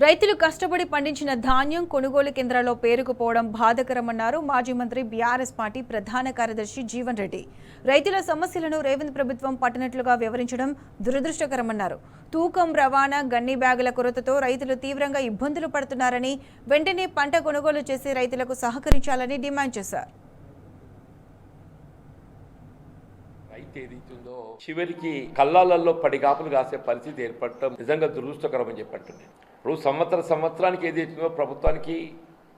రైతులు కష్టపడి పండించిన ధాన్యం కొనుగోలు కేంద్రాల్లో పేరుకుపోవడం బాధాకరమన్నారు మాజీ మంత్రి బీఆర్ఎస్ పార్టీ ప్రధాన కార్యదర్శి జీవన్ రెడ్డి. రైతుల సమస్యలను రేవంత్ ప్రభుత్వం పట్టనట్లుగా వివరించడం దురదృష్టకరమన్నారు. తూకం రవాణా గన్ని బ్యాగుల కొరతతో రైతులు తీవ్రంగా ఇబ్బందులు పడుతున్నారని, వెంటనే పంట కొనుగోలు చేసి రైతులకు సహకరించాలని డిమాండ్ చేశారు. ఏదైతుందో చివరికి కళ్ళాలలో పడిగాపులు కాసే పరిస్థితి ఏర్పడటం నిజంగా దురదృష్టకరం అని చెప్పండి. ఇప్పుడు సంవత్సరానికి ఏదైతుందో ప్రభుత్వానికి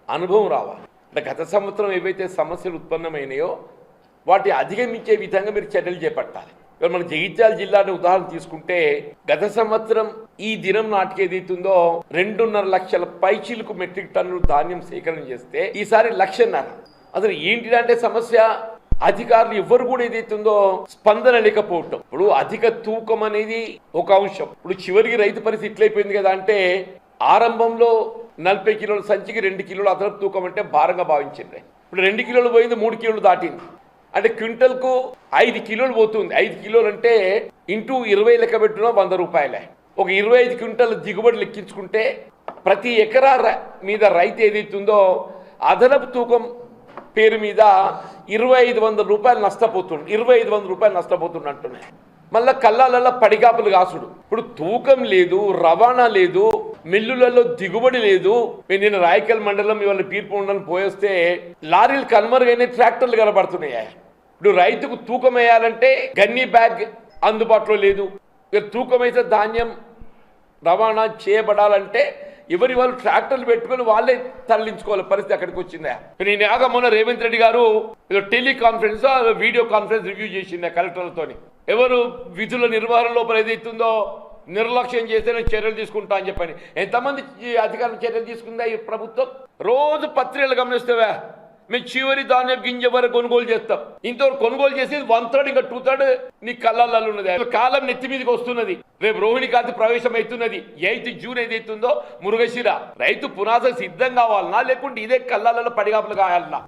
అనుభవం రావాలి. అంటే గత సంవత్సరం ఏవైతే సమస్యలు ఉత్పన్నమైనాయో వాటి అధిగమించే విధంగా మీరు చర్యలు చేపట్టాలి. ఇవాళ మన జగిత్యాల జిల్లాని ఉదాహరణ తీసుకుంటే గత సంవత్సరం ఈ దినం నాటికి ఏదైతుందో 2.5 లక్షల పైచీలకు మెట్రిక్ టన్నులు ధాన్యం సేకరణ చేస్తే ఈసారి 1.5 లక్ష. అసలు ఏంటిదంటే సమస్య అధికారులు ఎవరు కూడా ఏదైతుందో స్పందన లేకపోవటం. ఇప్పుడు అధిక తూకం అనేది ఒక అంశం. ఇప్పుడు చివరికి రైతు పరిస్థితి ఇట్లయిపోయింది కదా అంటే ఆరంభంలో 40 కిలోల సంచికి 2 కిలోలు అదనపు తూకం అంటే భారంగా భావించింది. ఇప్పుడు 2 కిలోలు పోయింది, 3 కిలోలు దాటింది. అంటే క్వింటల్కు 5 కిలోలు పోతుంది. 5 కిలోలు అంటే ఇంటూ 20 లెక్క పెట్టున్నా 100 రూపాయలే. ఒక 25 క్వింటల్ దిగుబడి లెక్కించుకుంటే ప్రతి ఎకరా మీద రైతు ఏదైతుందో అదనపు తూకం పేరు మీద 2500 రూపాయలు నష్టపోతుంది. 2500 రూపాయలు నష్టపోతుంది అంటున్నాయి. మళ్ళీ కళ్ళాలలో పడిగాపులు కాసుడు. ఇప్పుడు తూకం లేదు, రవాణా లేదు, మిల్లులలో దిగుబడి లేదు. నేను రాయకల్ మండలం ఇవాళ పీర్పు మండలం పోయేస్తే లారీలు కనుమరుగైన ట్రాక్టర్లు కనబడుతున్నాయి. ఇప్పుడు రైతుకు తూకం వేయాలంటే గన్నీ బ్యాగ్ అందుబాటులో లేదు. తూకం వేసే ధాన్యం రవాణా చేయబడాలంటే ఎవరి వాళ్ళు ట్రాక్టర్లు పెట్టుకుని వాళ్ళే తరలించుకోవాలి పరిస్థితి అక్కడికి వచ్చిందా. నేను యాగా మొన్న రేవంత్ రెడ్డి గారు ఏదో టెలికాన్ఫరెన్స్ వీడియో కాన్ఫరెన్స్ రివ్యూ చేసింది కలెక్టర్లతో. ఎవరు విధుల నిర్వహణ లోపల ఏదైతుందో నిర్లక్ష్యం చేస్తే నేను చర్యలు తీసుకుంటా అని చెప్పని ఎంతమంది అధికారులు చర్యలు తీసుకుందా ఈ ప్రభుత్వం? రోజు పత్రికలు గమనిస్తావా, మేము చివరి ధాన్యం గింజ వరకు కొనుగోలు చేస్తాం. ఇంతవరకు కొనుగోలు చేసేది 1/3, ఇంకా 2/3 నీ కళ్ళల్లో ఉన్నది. కాలం నెత్తి మీదకి వస్తున్నది. రేపు రోహిణి కార్తీ ప్రవేశం అవుతున్నది. 8 జూన్ ఏదైతుందో మురుగశిర రైతు పునాస సిద్ధం కావాలన్నా లేకుంటే ఇదే కళ్ళల్లో పడిగాపులు కాయాలన్నా?